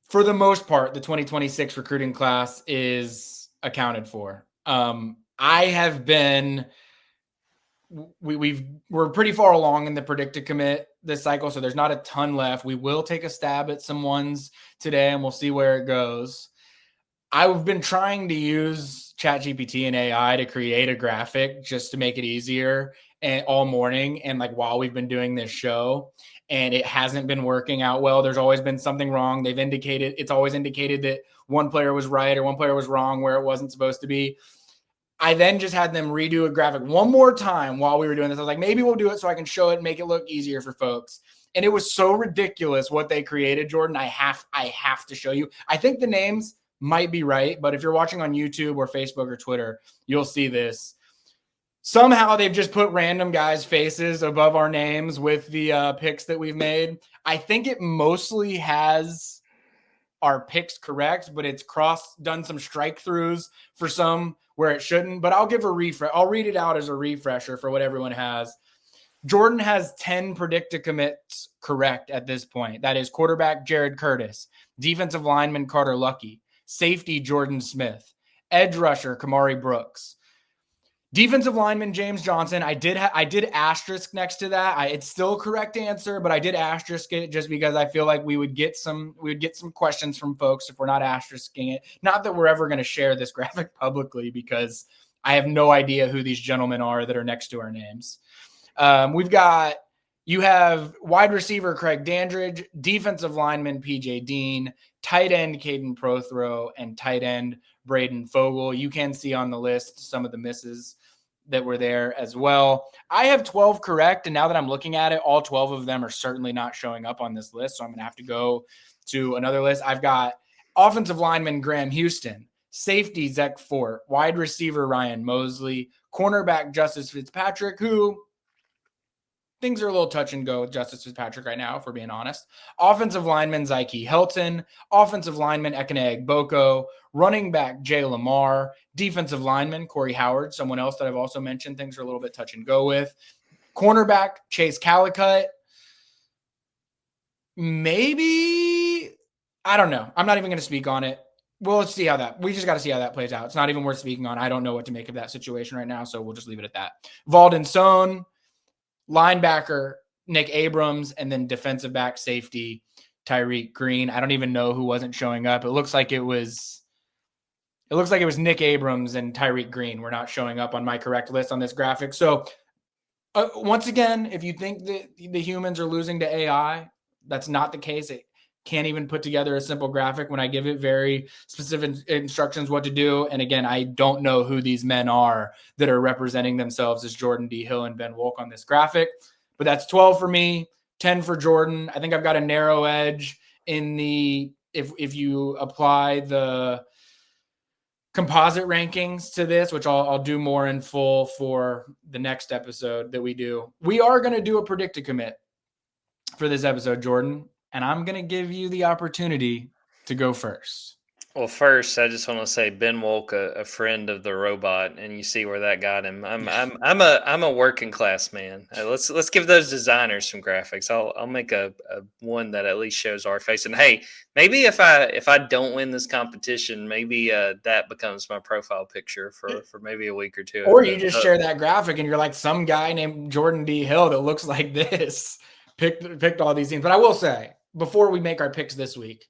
for the most part, the 2026 recruiting class is accounted for. I have been we're pretty far along in the predict to commit this cycle, so there's not a ton left. We will take a stab at some ones today, and we'll see where it goes. I've been trying to use ChatGPT and AI to create a graphic just to make it easier and all morning and like while we've been doing this show, and it hasn't been working out well. There's always been something wrong. It's always indicated that one player was right or one player was wrong where it wasn't supposed to be. I then just had them redo a graphic one more time while we were doing this. I was like, maybe we'll do it so I can show it and make it look easier for folks. And it was so ridiculous what they created, Jordan. I have to show you. I think the names might be right, but if you're watching on YouTube or Facebook or Twitter, you'll see this. Somehow they've just put random guys' faces above our names with the picks that we've made. I think it mostly has our picks correct, but it's done some strike throughs for some where it shouldn't. But I'll give a refresh. I'll read it out as a refresher for what everyone has. Jordan has 10 predicted commits correct at this point. That is quarterback Jared Curtis, defensive lineman Carter Lucky, safety Jordan Smith, edge rusher Kamari Brooks, defensive lineman James Johnson. I did asterisk next to that. It's still a correct answer, but I did asterisk it just because I feel like we would get some questions from folks if we're not asterisking it. Not that we're ever going to share this graphic publicly because I have no idea who these gentlemen are that are next to our names. You have wide receiver Craig Dandridge, defensive lineman PJ Dean, tight end Caden Prothrow, and tight end Braden Fogel. You can see on the list some of the misses that were there as well. I have 12 correct, and now that I'm looking at it, all 12 of them are certainly not showing up on this list, so I'm going to have to go to another list. I've got offensive lineman Graham Houston, safety Zach Fort, wide receiver Ryan Mosley, cornerback Justice Fitzpatrick, who things are a little touch and go with Justice Fitzpatrick right now, if we're being honest. Offensive lineman Zyke Helton, offensive lineman Ekene Boko, running back Jay Lamar, defensive lineman Corey Howard, someone else that I've also mentioned things are a little bit touch and go with. Cornerback Chase Calicut. Maybe, I don't know. I'm not even going to speak on it. Well, let's see we just got to see how that plays out. It's not even worth speaking on. I don't know what to make of that situation right now, so we'll just leave it at that. Valden Sohn, linebacker Nick Abrams, and then defensive back safety Tyreek Green. I don't even know who wasn't showing up. It looks like it was Nick Abrams and Tyreek Green were not showing up on my correct list on this graphic. So once again, if you think that the humans are losing to AI, that's not the case. It can't even put together a simple graphic when I give it very specific instructions what to do. And again, I don't know who these men are that are representing themselves as Jordan D. Hill and Ben Wolk on this graphic. But that's 12 for me, 10 for Jordan. I think I've got a narrow edge in the if you apply the composite rankings to this, which I'll do more in full for the next episode that we do. We are going to do a predict to commit for this episode, Jordan, and I'm going to give you the opportunity to go first. Well, first, I just want to say Ben Wolk, a friend of the robot, and you see where that got him. I'm a working class man. Let's give those designers some graphics. I'll make a one that at least shows our face. And hey, maybe if I don't win this competition, maybe that becomes my profile picture for maybe a week or two. Or you just share that graphic and you're like some guy named Jordan D. Hill that looks like this picked all these things. But I will say, before we make our picks this week,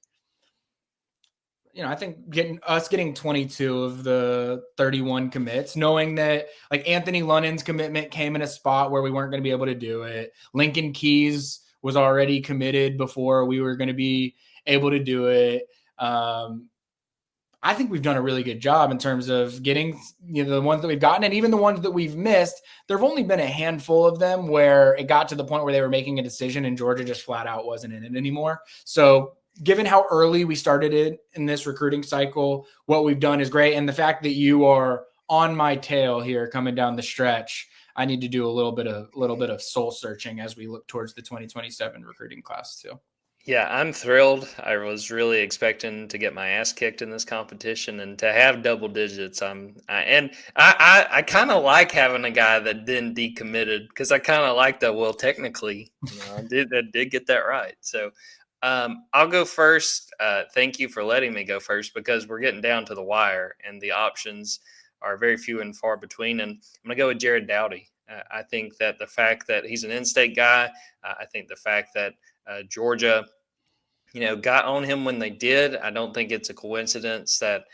I think getting 22 of the 31 commits, knowing that like Anthony Lunnon's commitment came in a spot where we weren't going to be able to do it. Lincoln Keys was already committed before we were going to be able to do it. I think we've done a really good job in terms of getting the ones that we've gotten, and even the ones that we've missed. There have only been a handful of them where it got to the point where they were making a decision and Georgia just flat out wasn't in it anymore. So given how early we started it in this recruiting cycle, what we've done is great. And the fact that you are on my tail here coming down the stretch, I need to do a little bit of soul searching as we look towards the 2027 recruiting class too. Yeah, I'm thrilled. I was really expecting to get my ass kicked in this competition, and to have double digits. I kind of like having a guy that then decommitted, because I kind of like that. Well, technically, I did get that right. So I'll go first. Thank you for letting me go first because we're getting down to the wire and the options are very few and far between. And I'm going to go with Jared Dowdy. I think that the fact that he's an in-state guy, I think the fact that Georgia, got on him when they did, I don't think it's a coincidence that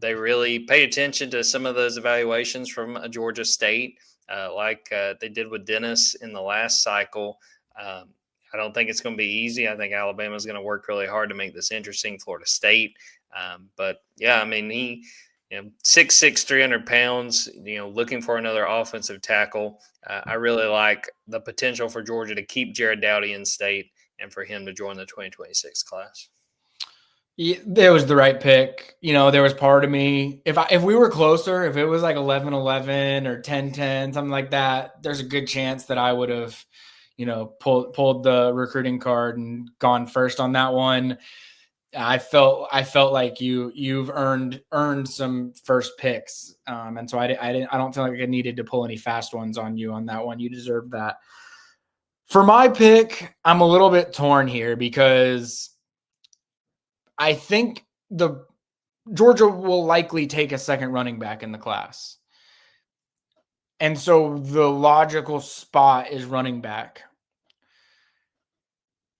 they really paid attention to some of those evaluations from Georgia State, like they did with Dennis in the last cycle. I don't think it's going to be easy. I think Alabama's going to work really hard to make this interesting. Florida State, but yeah, I mean he, 6'6", 300 pounds. Looking for another offensive tackle. I really like the potential for Georgia to keep Jared Dowdy in state and for him to join the 2026 class. Yeah, it was the right pick. There was part of me, if we were closer, if it was like 11-11 or 10-10, something like that, there's a good chance that I would have, pulled the recruiting card and gone first on that one. I felt like you've earned some first picks, and so I don't feel like I needed to pull any fast ones on you on that one. You deserve that. For my pick, I'm a little bit torn here because I think the Georgia will likely take a second running back in the class. And so the logical spot is running back.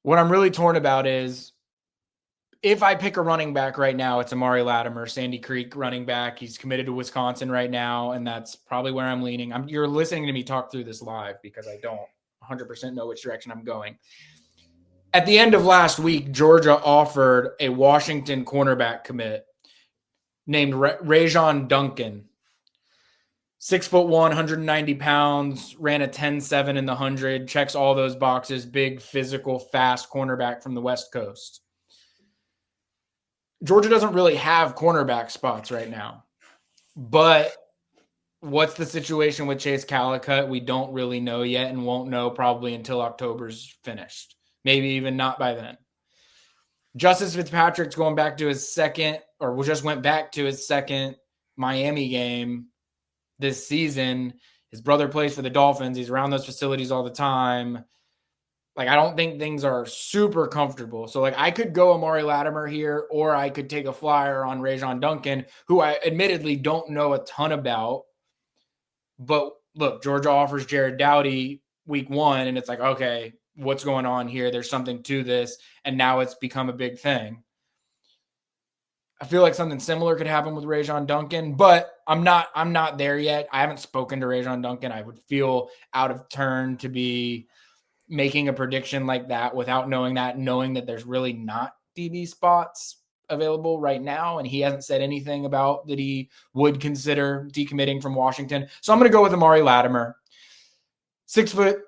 What I'm really torn about is if I pick a running back right now, it's Amari Latimer, Sandy Creek running back. He's committed to Wisconsin right now, and that's probably where I'm leaning. You're listening to me talk through this live because I don't 100% know which direction I'm going. At the end of last week, Georgia offered a Washington cornerback commit named Rajon Duncan. 6'1", 190 pounds, ran a 10.7 in the 100, checks all those boxes, big, physical, fast cornerback from the West Coast. Georgia doesn't really have cornerback spots right now. But what's the situation with Chase Calicut? We don't really know yet and won't know probably until October's finished. Maybe even not by then. Justice Fitzpatrick's going back to his second, or just went back to his second Miami game this season. His brother plays for the Dolphins. He's around those facilities all the time. I don't think things are super comfortable. So, I could go Amari Latimer here, or I could take a flyer on Rajon Duncan, who I admittedly don't know a ton about. But look, Georgia offers Jared Dowdy week 1, and it's okay, what's going on here? There's something to this, and now it's become a big thing. I feel like something similar could happen with Rajon Duncan, but I'm not there yet. I haven't spoken to Rajon Duncan. I would feel out of turn to be making a prediction like that without knowing that there's really not DB spots available right now, and he hasn't said anything about that he would consider decommitting from Washington. So I'm going to go with Amari Latimer. 6'2",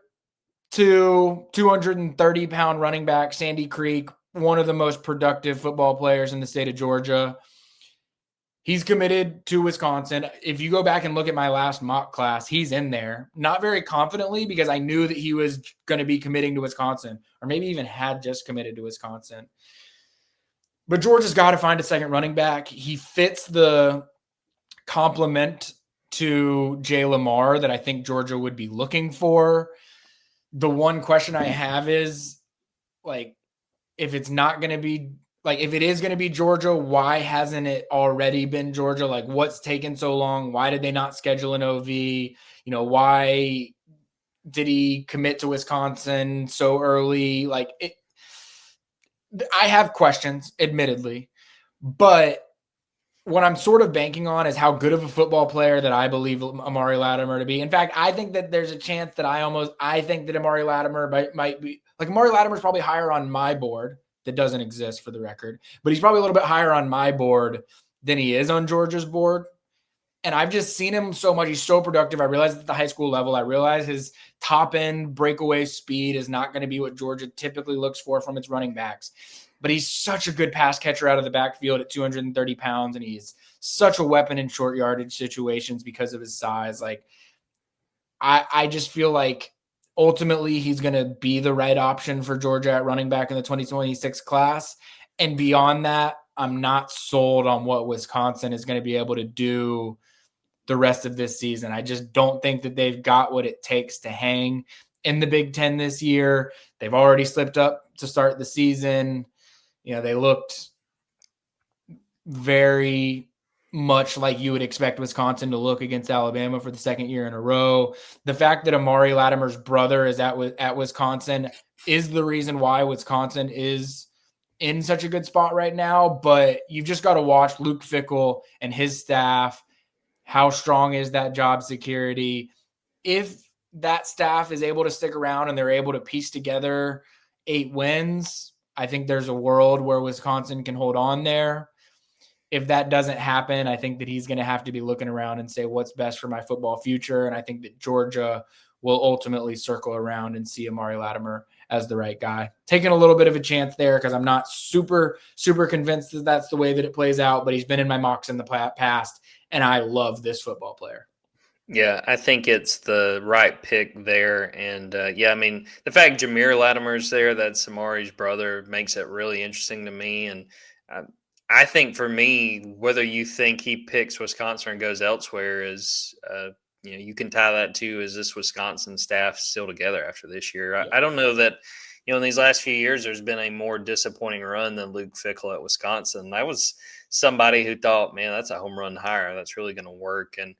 230-pound running back, Sandy Creek, one of the most productive football players in the state of Georgia. He's committed to Wisconsin. If you go back and look at my last mock class, he's in there. Not very confidently because I knew that he was going to be committing to Wisconsin, or maybe even had just committed to Wisconsin. But Georgia's got to find a second running back. He fits the complement to Jay Lamar that I think Georgia would be looking for. The one question I have is, if it's not going to be, if it is going to be Georgia, why hasn't it already been Georgia? What's taken so long? Why did they not schedule an OV? Why did he commit to Wisconsin so early? I have questions, admittedly, but what I'm sort of banking on is how good of a football player that I believe Amari Latimer to be. In fact, I think that there's a chance that I think that Amari Latimer might be, Amari Latimer is probably higher on my board. That doesn't exist for the record, but he's probably a little bit higher on my board than he is on Georgia's board. And I've just seen him so much. He's so productive. I realize at the high school level, I realize his top end breakaway speed is not going to be what Georgia typically looks for from its running backs. But he's such a good pass catcher out of the backfield at 230 pounds. And he's such a weapon in short yardage situations because of his size. I just feel like ultimately he's going to be the right option for Georgia at running back in the 2026 class. And beyond that, I'm not sold on what Wisconsin is going to be able to do the rest of this season. I just don't think that they've got what it takes to hang. in the Big Ten this year. They've already slipped up to start the season. They looked very much like you would expect Wisconsin to look against Alabama for the second year in a row. The fact that Amari Latimer's brother is at Wisconsin is the reason why Wisconsin is in such a good spot right now. But you've just got to watch Luke Fickell and his staff. How strong is that job security? If that staff is able to stick around and they're able to piece together 8 wins, I think there's a world where Wisconsin can hold on there. If that doesn't happen, I think that he's going to have to be looking around and say, what's best for my football future? And I think that Georgia will ultimately circle around and see Amari Latimer as the right guy. Taking a little bit of a chance there because I'm not super, super convinced that that's the way that it plays out, but he's been in my mocks in the past, and I love this football player. Yeah, I think it's the right pick there. And the fact Jameer Latimer's there, that's Amari's brother, makes it really interesting to me. And I think for me, whether you think he picks Wisconsin and goes elsewhere is, you can tie that to, is this Wisconsin staff still together after this year? I don't know that, in these last few years, there's been a more disappointing run than Luke Fickell at Wisconsin. I was somebody who thought, man, that's a home run hire. That's really going to work. And,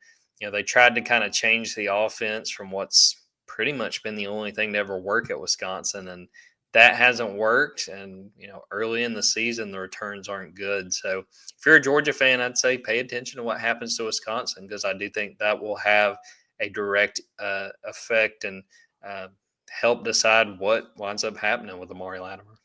they tried to kind of change the offense from what's pretty much been the only thing to ever work at Wisconsin. And that hasn't worked. And, early in the season, the returns aren't good. So if you're a Georgia fan, I'd say pay attention to what happens to Wisconsin, because I do think that will have a direct effect and help decide what winds up happening with Amari Latimer.